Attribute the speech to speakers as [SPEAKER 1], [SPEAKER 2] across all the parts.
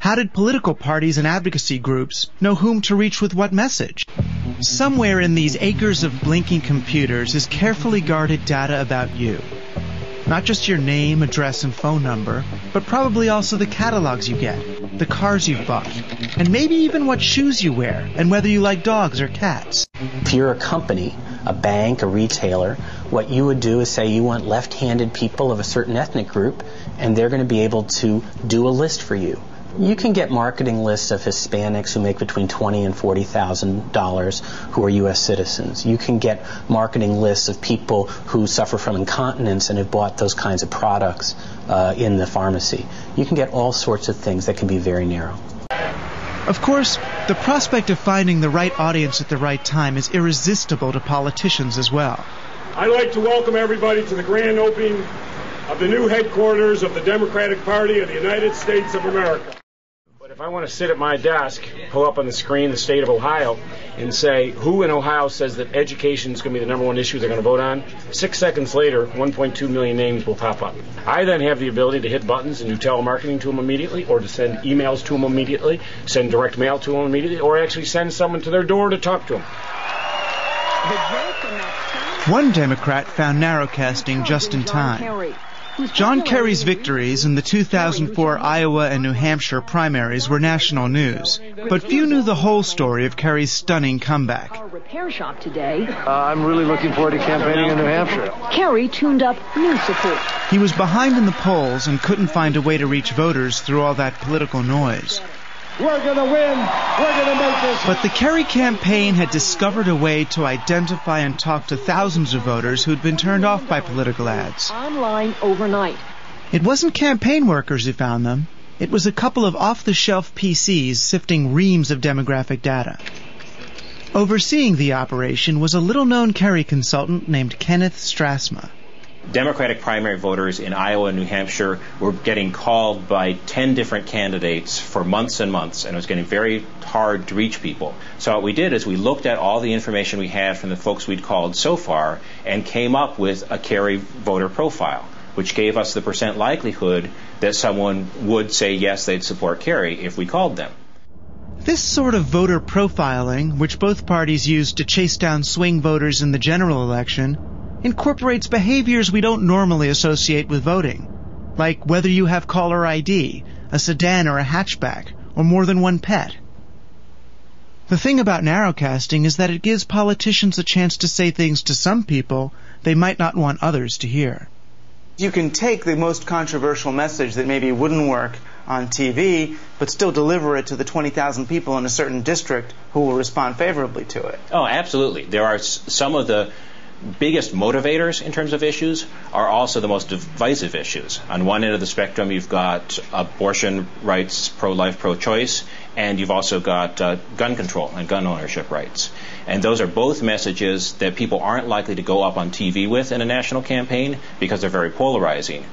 [SPEAKER 1] How did political parties and advocacy groups know whom to reach with what message? Somewhere in these acres of blinking computers is carefully guarded data about you. Not just your name, address, and phone number, but probably also the catalogs you get, the cars you've bought, and maybe even what shoes you wear, and whether you like dogs or cats.
[SPEAKER 2] If you're a company, a bank, a retailer, what you would do is say you want left-handed people of a certain ethnic group, and they're going to be able to do a list for you. You can get marketing lists of Hispanics who make between $20,000 and $40,000 who are U.S. citizens. You can get marketing lists of people who suffer from incontinence and have bought those kinds of products in the pharmacy. You can get all sorts of things that can be very narrow.
[SPEAKER 1] Of course, the prospect of finding the right audience at the right time is irresistible to politicians as well.
[SPEAKER 3] I'd like to welcome everybody to the grand opening of the new headquarters of the Democratic Party of the United States of America. But if I want to sit at my desk, pull up on the screen the state of Ohio, and say who in Ohio says that education is going to be the number one issue they're going to vote on, 6 seconds later, 1.2 million names will pop up. I then have the ability to hit buttons and do telemarketing to them immediately, or to send emails to them immediately, send direct mail to them immediately, or actually send someone to their door to talk to them.
[SPEAKER 1] One Democrat found narrowcasting just in time. John Kerry's victories in the 2004 Iowa and New Hampshire primaries were national news, but few knew the whole story of Kerry's stunning comeback.
[SPEAKER 4] Our repair shop today.
[SPEAKER 5] I'm really looking forward to campaigning in New Hampshire.
[SPEAKER 4] Kerry tuned up new support.
[SPEAKER 1] He was behind in the polls and couldn't find a way to reach voters through all that political noise.
[SPEAKER 5] We're going to win. We're going to make this.
[SPEAKER 1] But the Kerry campaign had discovered a way to identify and talk to thousands of voters who'd been turned off by political ads.
[SPEAKER 4] Online overnight.
[SPEAKER 1] It wasn't campaign workers who found them. It was a couple of off-the-shelf PCs sifting reams of demographic data. Overseeing the operation was a little-known Kerry consultant named Kenneth Strasma.
[SPEAKER 6] Democratic primary voters in Iowa and New Hampshire were getting called by 10 different candidates for months and months, and it was getting very hard to reach people. So what we did is we looked at all the information we had from the folks we'd called so far and came up with a Kerry voter profile, which gave us the percent likelihood that someone would say yes, they'd support Kerry if we called them.
[SPEAKER 1] This sort of voter profiling, which both parties used to chase down swing voters in the general election, incorporates behaviors we don't normally associate with voting, like whether you have caller ID, a sedan or a hatchback, or more than one pet. The thing about narrowcasting is that it gives politicians a chance to say things to some people they might not want others to hear.
[SPEAKER 7] You can take the most controversial message that maybe wouldn't work on TV, but still deliver it to the 20,000 people in a certain district who will respond favorably to it.
[SPEAKER 6] Oh, absolutely. There are some of the biggest motivators in terms of issues are also the most divisive issues. On one end of the spectrum, you've got abortion rights, pro-life, pro-choice, and you've also got gun control and gun ownership rights. And those are both messages that people aren't likely to go up on TV with in a national campaign because they're very polarizing.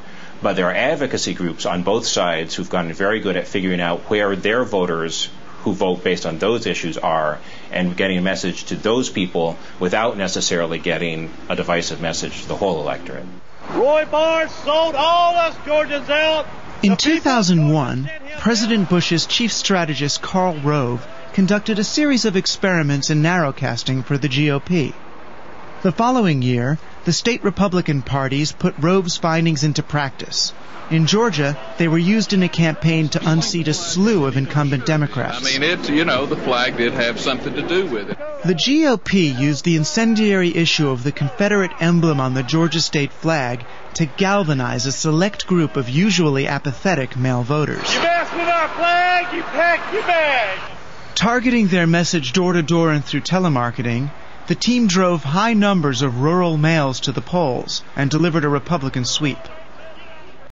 [SPEAKER 6] But there are advocacy groups on both sides who've gotten very good at figuring out where their voters who vote based on those issues are, and getting a message to those people without necessarily getting a divisive message to the whole electorate.
[SPEAKER 5] Roy Barnes sold all us Georgians out.
[SPEAKER 1] In 2001, President Bush's chief strategist Karl Rove conducted a series of experiments in narrowcasting for the GOP. The following year, the state Republican parties put Rove's findings into practice. In Georgia, they were used in a campaign to unseat a slew of incumbent Democrats.
[SPEAKER 8] I mean, the flag did have something to do with it.
[SPEAKER 1] The GOP used the incendiary issue of the Confederate emblem on the Georgia state flag to galvanize a select group of usually apathetic male voters.
[SPEAKER 5] You mess with our flag, you pack your bag.
[SPEAKER 1] Targeting their message door-to-door and through telemarketing, the team drove high numbers of rural males to the polls and delivered a Republican sweep.